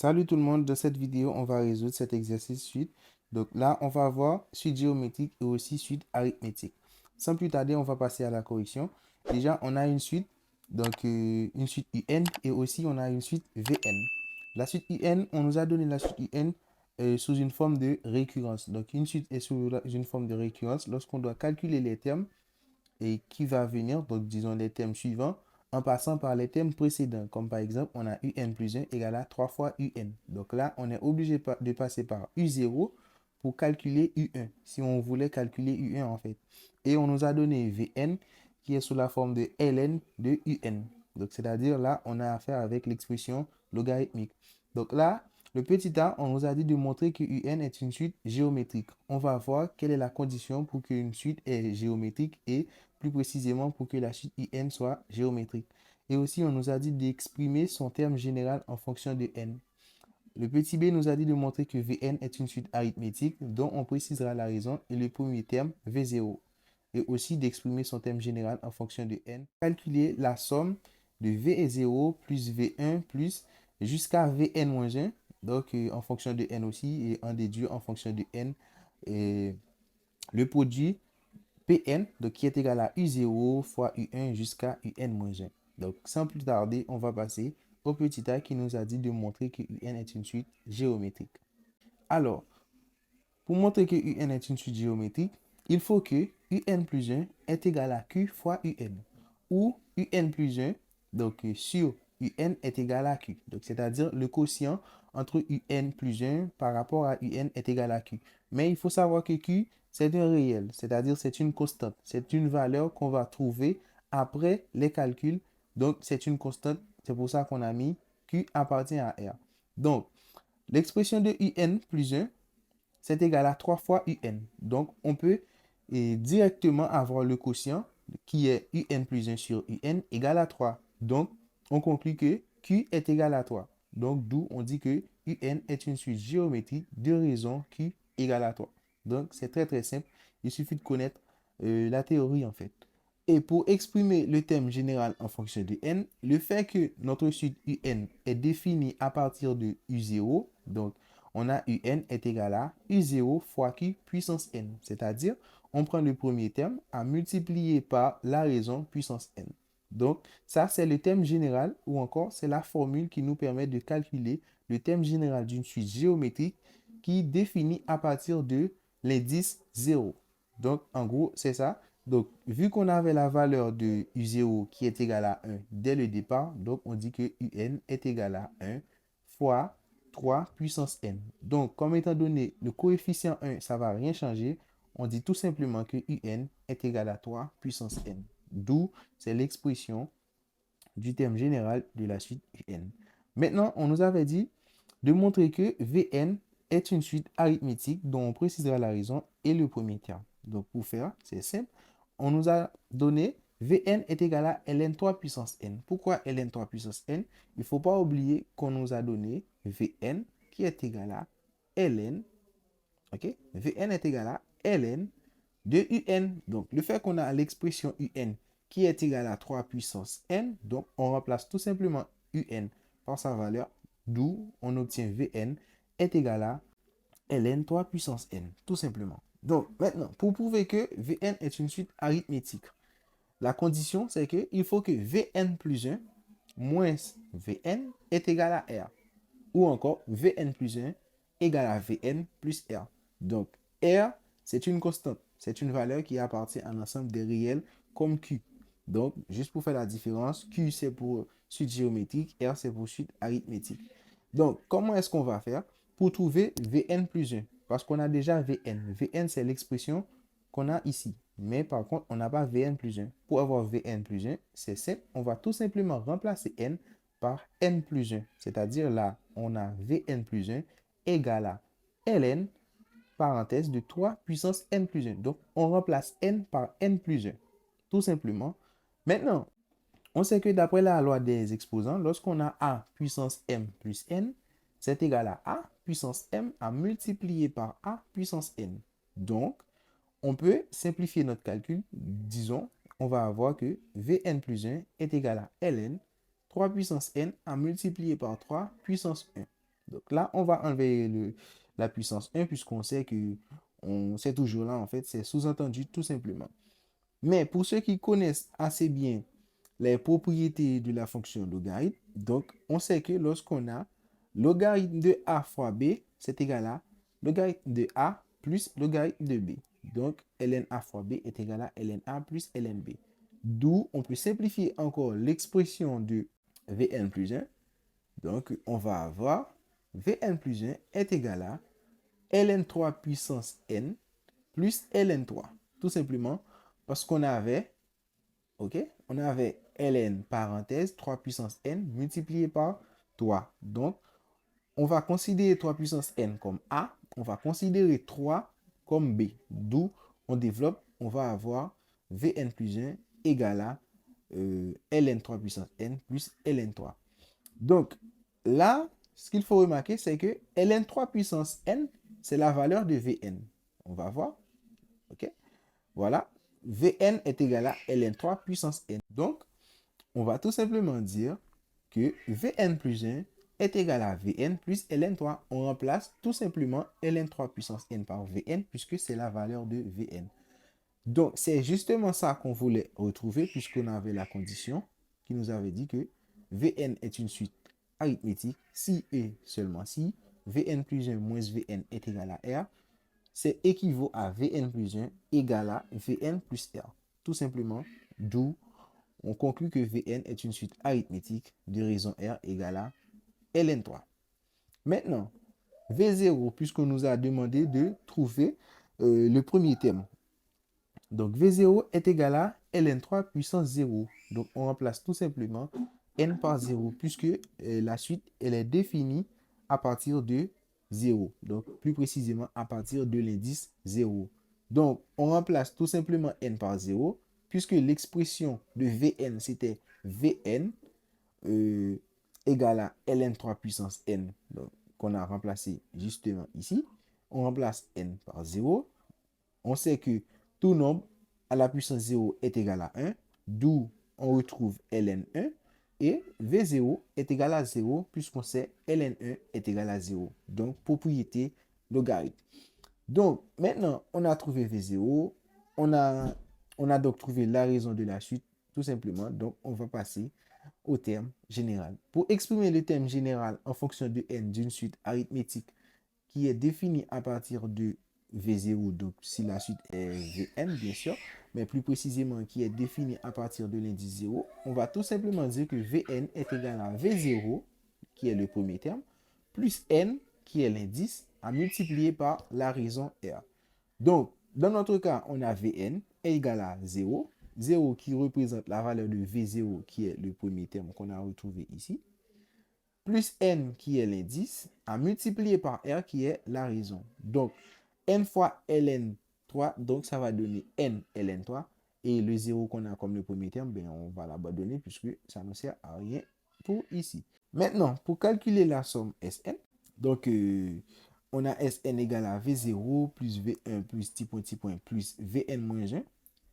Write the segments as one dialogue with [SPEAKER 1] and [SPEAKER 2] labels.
[SPEAKER 1] Salut tout le monde, dans cette vidéo, on va résoudre cet exercice suite. Donc là, on va voir suite géométrique et aussi suite arithmétique. Sans plus tarder, on va passer à la correction. Déjà, on a une suite, donc une suite UN et aussi on a une suite VN. La suite UN, on nous a donné la suite UN sous une forme de récurrence. Donc une suite est sous une forme de récurrence lorsqu'on doit calculer les termes et qui va venir, donc disons les termes suivants, en passant par les termes précédents. Comme par exemple, on a un plus 1 égale à 3 fois un. Donc là, on est obligé de passer par u0 pour calculer u1, si on voulait calculer u1 en fait. Et on nous a donné vn qui est sous la forme de ln de un. Donc c'est-à-dire là, on a affaire avec l'expression logarithmique. Donc là, le petit a, on nous a dit de montrer que un est une suite géométrique. On va voir quelle est la condition pour qu'une suite est géométrique et plus précisément pour que la suite IN soit géométrique. Et aussi, on nous a dit d'exprimer son terme général en fonction de n. Le petit b nous a dit de montrer que Vn est une suite arithmétique dont on précisera la raison et le premier terme V0. Et aussi d'exprimer son terme général en fonction de n. Calculer la somme de V0 plus V1 plus jusqu'à Vn-1, donc en fonction de n aussi, et en déduire en fonction de n. Et le produit Pn, donc qui est égal à U0 fois U1 jusqu'à UN-1. Donc, sans plus tarder, on va passer au petit a qui nous a dit de montrer que UN est une suite géométrique. Alors, pour montrer que UN est une suite géométrique, il faut que UN plus 1 est égal à Q fois UN. Ou UN plus 1, donc sur UN est égal à Q. Donc, c'est-à-dire le quotient entre UN plus 1 par rapport à UN est égal à Q. Mais il faut savoir que Q, c'est un réel, c'est-à-dire c'est une constante. C'est une valeur qu'on va trouver après les calculs. Donc, c'est une constante. C'est pour ça qu'on a mis Q appartient à R. Donc, l'expression de UN plus 1, c'est égal à 3 fois UN. Donc, on peut directement avoir le quotient qui est UN plus 1 sur UN égale à 3. Donc, on conclut que Q est égal à 3. Donc, d'où on dit que UN est une suite géométrique de raison Q égale à 3. Donc, c'est très très simple. Il suffit de connaître la théorie en fait. Et pour exprimer le terme général en fonction de n, le fait que notre suite un est définie à partir de u0, donc on a un est égal à u0 fois q puissance n. C'est-à-dire, on prend le premier terme à multiplier par la raison puissance n. Donc, ça, c'est le terme général ou encore c'est la formule qui nous permet de calculer le terme général d'une suite géométrique qui définit à partir de l'indice 0. Donc, en gros, c'est ça. Donc, vu qu'on avait la valeur de U0 qui est égale à 1 dès le départ, donc on dit que UN est égal à 1 fois 3 puissance n. Donc, comme étant donné le coefficient 1, ça ne va rien changer, on dit tout simplement que UN est égal à 3 puissance n. D'où, c'est l'expression du terme général de la suite UN. Maintenant, on nous avait dit de montrer que Vn est une suite arithmétique dont on précisera la raison et le premier terme. Donc, pour faire, c'est simple. On nous a donné Vn est égal à ln3 puissance n. Pourquoi ln3 puissance n? Il ne faut pas oublier qu'on nous a donné Vn qui est égal à ln. OK? Vn est égal à ln de un. Donc, le fait qu'on a l'expression un qui est égale à 3 puissance n, donc on remplace tout simplement un par sa valeur, d'où on obtient Vn est égal à ln 3 puissance n, tout simplement. Donc, maintenant, pour prouver que Vn est une suite arithmétique, la condition, c'est qu'il faut que Vn plus 1 moins Vn est égal à R. Ou encore Vn plus 1 égale à Vn plus R. Donc, R, c'est une constante. C'est une valeur qui appartient à l'ensemble des réels comme Q. Donc, juste pour faire la différence, Q, c'est pour suite géométrique, R, c'est pour suite arithmétique. Donc, comment est-ce qu'on va faire pour trouver Vn plus 1? Parce qu'on a déjà Vn. Vn, c'est l'expression qu'on a ici. Mais par contre, on n'a pas Vn plus 1. Pour avoir Vn plus 1, c'est simple. On va tout simplement remplacer n par n plus 1. C'est-à-dire là, on a Vn plus 1 égale à ln, parenthèse, de 3 puissance n plus 1. Donc, on remplace n par n plus 1. Tout simplement. Maintenant, on sait que d'après la loi des exposants, lorsqu'on a a puissance m plus n, c'est égal à a puissance m à multiplier par a puissance n. Donc, on peut simplifier notre calcul. Disons, on va avoir que Vn plus 1 est égal à ln 3 puissance n à multiplier par 3 puissance 1. Donc là, on va enlever la puissance 1 puisqu'on sait que c'est toujours là, en fait, c'est sous-entendu tout simplement. Mais pour ceux qui connaissent assez bien les propriétés de la fonction logarithme, donc on sait que lorsqu'on a logarithme de a fois b, c'est égal à logarithme de a plus logarithme de b. Donc ln a fois b est égal à ln a plus ln b. D'où on peut simplifier encore l'expression de Vn plus 1. Donc on va avoir Vn plus 1 est égal à ln3 puissance n plus ln3. Tout simplement parce qu'on avait, ok, on avait ln parenthèse 3 puissance n multiplié par 3. Donc, on va considérer 3 puissance n comme A, on va considérer 3 comme B. D'où on développe, on va avoir Vn plus 1 égale à ln 3 puissance n plus ln 3. Donc, là, ce qu'il faut remarquer, c'est que ln 3 puissance n, c'est la valeur de Vn. On va voir, ok? Voilà, Vn est égal à ln3 puissance n. Donc, on va tout simplement dire que Vn plus 1 est égal à Vn plus ln3. On remplace tout simplement ln3 puissance n par Vn puisque c'est la valeur de Vn. Donc, c'est justement ça qu'on voulait retrouver puisqu'on avait la condition qui nous avait dit que Vn est une suite arithmétique si et seulement si Vn plus 1 moins Vn est égal à R. C'est équivaut à Vn plus 1 égale à Vn plus R. Tout simplement, d'où on conclut que Vn est une suite arithmétique de raison R égale à ln3. Maintenant, V0, puisqu'on nous a demandé de trouver le premier terme. Donc, V0 est égal à ln3 puissance 0. Donc, on remplace tout simplement n par 0, puisque la suite, elle est définie à partir de 0. Donc, plus précisément, à partir de l'indice 0. Donc, on remplace tout simplement n par 0, puisque l'expression de Vn, c'était Vn égale à ln3 puissance n, donc, qu'on a remplacé justement ici. On remplace n par 0. On sait que tout nombre à la puissance 0 est égal à 1, d'où on retrouve ln1, et V0 est égal à 0, puisqu'on sait ln1 est égal à 0. Donc, propriété logarithme. Donc, maintenant, on a trouvé V0, on a donc trouvé la raison de la suite, tout simplement. Donc, on va passer au terme général. Pour exprimer le terme général en fonction de n d'une suite arithmétique qui est définie à partir de V0, donc si la suite est Vn, bien sûr, mais plus précisément qui est définie à partir de l'indice 0, on va tout simplement dire que Vn est égal à V0, qui est le premier terme, plus n, qui est l'indice, à multiplier par la raison R. Donc, dans notre cas, on a Vn est égal à 0, 0 qui représente la valeur de V0, qui est le premier terme qu'on a retrouvé ici, plus n qui est l'indice, à multiplier par R qui est la raison. Donc, n fois ln3, donc ça va donner n ln3, et le 0 qu'on a comme le premier terme, ben, on va l'abandonner puisque ça ne sert à rien pour ici. Maintenant, pour calculer la somme Sn, donc on a Sn égale à V0 plus V1 plus petit point plus Vn moins 1.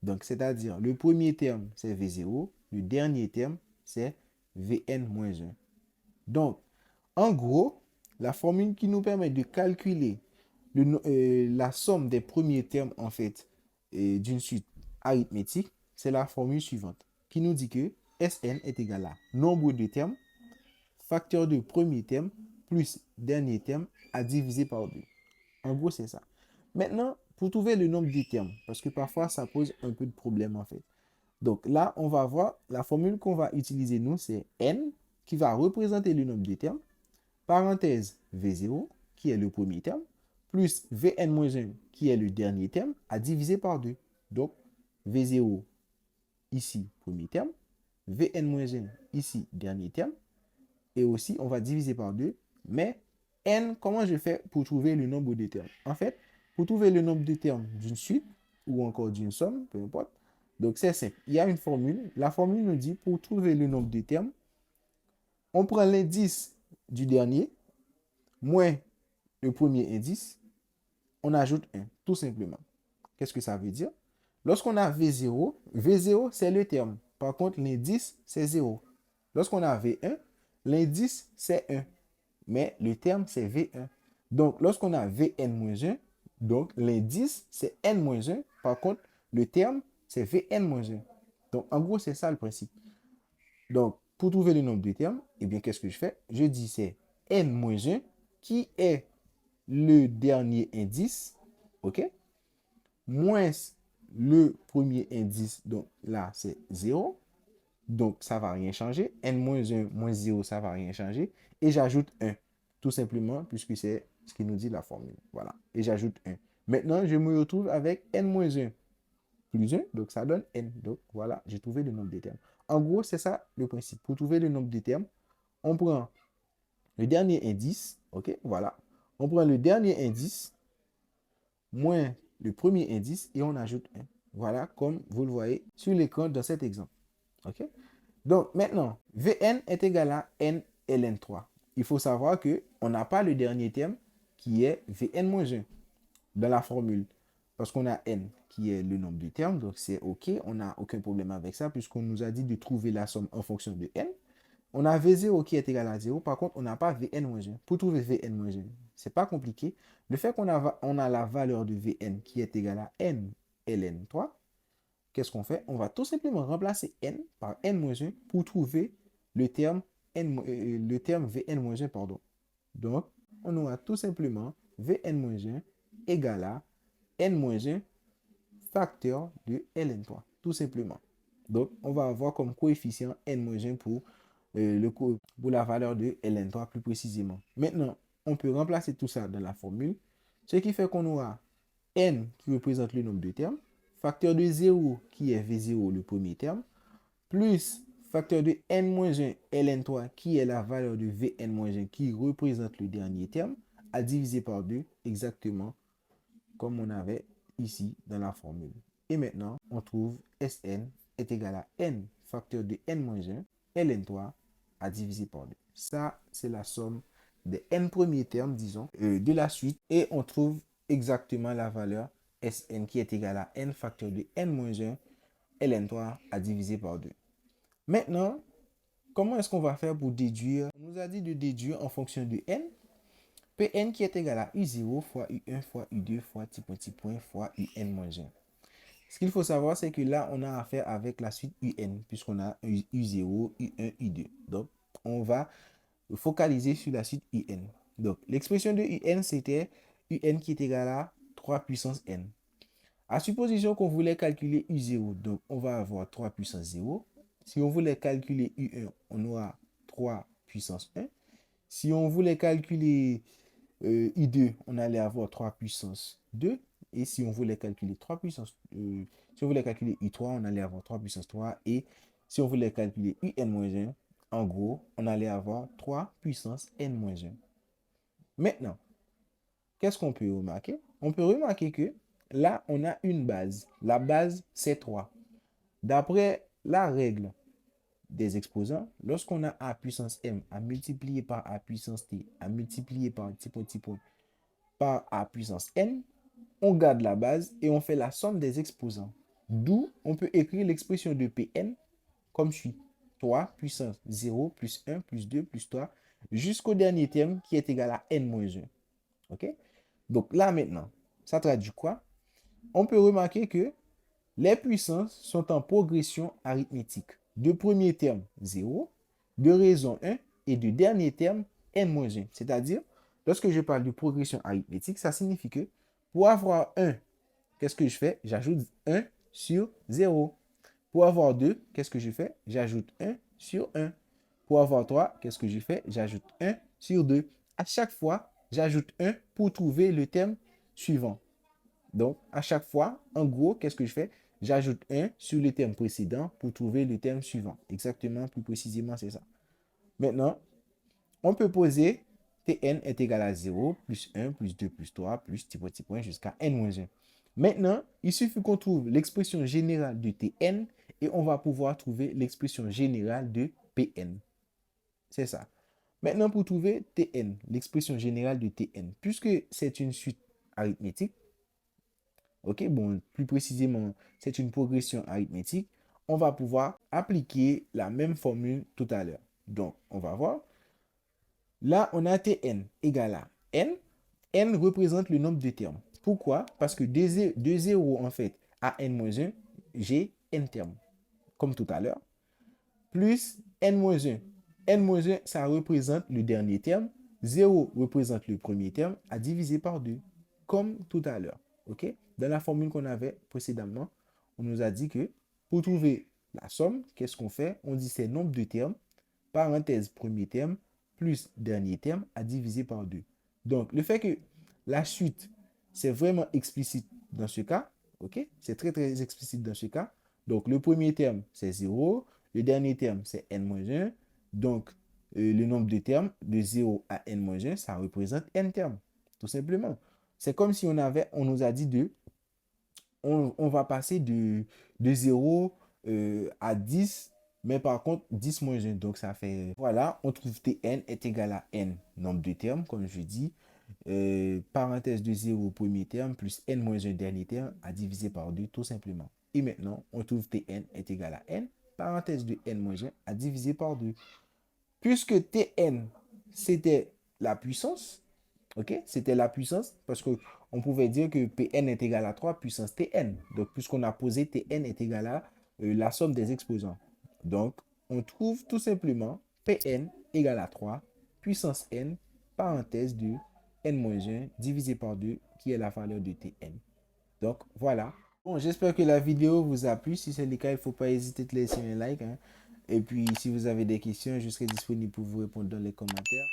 [SPEAKER 1] Donc, c'est-à-dire le premier terme, c'est V0, le dernier terme, c'est Vn moins 1. Donc, en gros, la formule qui nous permet de calculer la somme des premiers termes, en fait, d'une suite arithmétique, c'est la formule suivante, qui nous dit que Sn est égal à nombre de termes, facteur de premier terme, plus dernier terme, à diviser par 2. En gros, c'est ça. Maintenant, pour trouver le nombre de termes, parce que parfois, ça pose un peu de problème, en fait. Donc là, on va voir, la formule qu'on va utiliser, nous, c'est n, qui va représenter le nombre de termes, parenthèse V0, qui est le premier terme, plus Vn-1, qui est le dernier terme, à diviser par 2. Donc, V0, ici, premier terme, Vn-1, ici, dernier terme, et aussi, on va diviser par 2, mais n, comment je fais pour trouver le nombre de termes? En fait, pour trouver le nombre de termes d'une suite, ou encore d'une somme, peu importe, donc c'est simple, il y a une formule, la formule nous dit, pour trouver le nombre de termes, on prend l'indice du dernier, moins le premier indice, on ajoute 1, tout simplement. Qu'est-ce que ça veut dire? Lorsqu'on a V0, V0 c'est le terme. Par contre, l'indice c'est 0. Lorsqu'on a V1, l'indice c'est 1. mais le terme, c'est V1. Donc, lorsqu'on a Vn-1, donc l'indice, c'est n-1. Par contre, le terme, c'est Vn-1. Donc, en gros, c'est ça le principe. Donc, pour trouver le nombre de termes, eh bien, qu'est-ce que je fais? Je dis c'est n-1 qui est le dernier indice, OK? Moins le premier indice, donc là, c'est 0. Donc, ça ne va rien changer. N-1 moins 0, ça ne va rien changer. Et j'ajoute 1, tout simplement, puisque c'est ce qui nous dit la formule. Voilà. Et j'ajoute 1. Maintenant, je me retrouve avec n-1 plus 1, donc ça donne n. Donc, voilà, j'ai trouvé le nombre de termes. En gros, c'est ça le principe. Pour trouver le nombre de termes, on prend le dernier indice, OK, voilà. On prend le dernier indice moins le premier indice et on ajoute 1. Voilà, comme vous le voyez sur l'écran dans cet exemple. OK? Donc, maintenant, Vn est égal à n ln3. Il faut savoir qu'on n'a pas le dernier terme qui est Vn-1 dans la formule. Parce qu'on a n qui est le nombre de termes, donc c'est OK. On n'a aucun problème avec ça puisqu'on nous a dit de trouver la somme en fonction de n. On a V0 qui est égal à 0. Par contre, on n'a pas Vn-1. Pour trouver Vn-1, c'est pas compliqué. Le fait qu'on a la valeur de Vn qui est égale à n ln3, qu'est-ce qu'on fait? On va tout simplement remplacer n par n-1 pour trouver le terme, le terme Vn-1. Pardon. Donc, on aura tout simplement Vn-1 égale à n-1 facteur de ln3. Tout simplement. Donc, on va avoir comme coefficient n-1 pour la valeur de ln3 plus précisément. Maintenant, on peut remplacer tout ça dans la formule, ce qui fait qu'on aura n qui représente le nombre de termes, facteur de 0 qui est V0 le premier terme, plus facteur de n-1 ln3 qui est la valeur de Vn-1 qui représente le dernier terme, à diviser par 2 exactement comme on avait ici dans la formule. Et maintenant, on trouve Sn est égal à n facteur de n-1 ln3 à diviser par 2. Ça, c'est la somme des n premiers termes, disons, de la suite. Et on trouve exactement la valeur Sn qui est égal à n facteur de n-1 ln3 à diviser par 2. Maintenant, comment est-ce qu'on va faire pour déduire? On nous a dit de déduire en fonction de n. Pn qui est égal à U0 fois U1 fois U2 fois petit point fois UN-1. Ce qu'il faut savoir, c'est que là, on a affaire avec la suite UN, puisqu'on a U0, U1, U2. Donc, on va focaliser sur la suite UN. Donc, l'expression de UN, c'était UN qui est égal à 3 puissance n. À supposition qu'on voulait calculer U0, donc on va avoir 3 puissance 0. Si on voulait calculer U1, on aura 3 puissance 1. Si on voulait calculer I2, on allait avoir 3 puissance 2. Et si on voulait calculer 3 puissance, si on voulait calculer I3, on allait avoir 3 puissance 3. Et si on voulait calculer UN-1, en gros, on allait avoir 3 puissance N-1. Maintenant, qu'est-ce qu'on peut remarquer? On peut remarquer que là, on a une base. La base, c'est 3. D'après la règle des exposants, lorsqu'on a A puissance M à multiplier par A puissance T à multiplier par petit point par A puissance N, on garde la base et on fait la somme des exposants. D'où on peut écrire l'expression de Pn comme suit. 3 puissance 0 plus 1 plus 2 plus 3 jusqu'au dernier terme qui est égal à n-1. OK? Donc là maintenant, ça traduit quoi? On peut remarquer que les puissances sont en progression arithmétique. De premier terme 0, de raison 1 et de dernier terme n-1. C'est-à-dire, lorsque je parle de progression arithmétique, ça signifie que pour avoir 1, qu'est-ce que je fais? J'ajoute 1 sur 0. Pour avoir 2, qu'est-ce que je fais? J'ajoute 1 sur 1. Pour avoir 3, qu'est-ce que je fais? J'ajoute 1 sur 2. À chaque fois, j'ajoute 1 pour trouver le terme suivant. Donc, à chaque fois, en gros, qu'est-ce que je fais? J'ajoute 1 sur le terme précédent pour trouver le terme suivant. Exactement, plus précisément, c'est ça. Maintenant, on peut poser Tn est égal à 0, plus 1, plus 2, plus 3, plus petit point jusqu'à n-1. Maintenant, il suffit qu'on trouve l'expression générale de Tn et on va pouvoir trouver l'expression générale de Pn. C'est ça. Maintenant, pour trouver Tn, l'expression générale de Tn, puisque c'est une suite arithmétique, ok, bon, plus précisément, c'est une progression arithmétique, on va pouvoir appliquer la même formule tout à l'heure. Donc, on va voir. Là, on a Tn égale à n. N représente le nombre de termes. Pourquoi? Parce que de 0 en fait à n-1, j'ai n termes, comme tout à l'heure, plus n-1. N-1, ça représente le dernier terme. 0 représente le premier terme à diviser par 2, comme tout à l'heure. OK? Dans la formule qu'on avait précédemment, on nous a dit que pour trouver la somme, qu'est-ce qu'on fait? On dit c'est nombre de termes, parenthèse premier terme, plus dernier terme à diviser par 2. Donc, le fait que la suite, c'est vraiment explicite dans ce cas, ok? C'est très, très explicite dans ce cas. Donc, le premier terme, c'est 0. Le dernier terme, c'est n-1. Donc, le nombre de termes de 0 à n-1, ça représente n termes, tout simplement. C'est comme si on nous a dit on va passer de 0 à 10, mais par contre 10 moins 1. Donc ça fait, voilà, on trouve Tn est égal à n, nombre de termes, comme je dis, parenthèse de 0 premier terme, plus n moins 1 dernier terme, à diviser par 2, tout simplement. Et maintenant, on trouve Tn est égal à n, parenthèse de n moins 1, à diviser par 2. Puisque Tn, c'était la puissance, ok? C'était la puissance parce qu'on pouvait dire que Pn est égal à 3 puissance Tn. Donc, puisqu'on a posé Tn est égal à la somme des exposants. Donc, on trouve tout simplement Pn égale à 3 puissance n, parenthèse de n-1 divisé par 2, qui est la valeur de Tn. Donc, voilà. Bon, j'espère que la vidéo vous a plu. Si c'est le cas, il ne faut pas hésiter de laisser un like, hein. Et puis, si vous avez des questions, je serai disponible pour vous répondre dans les commentaires.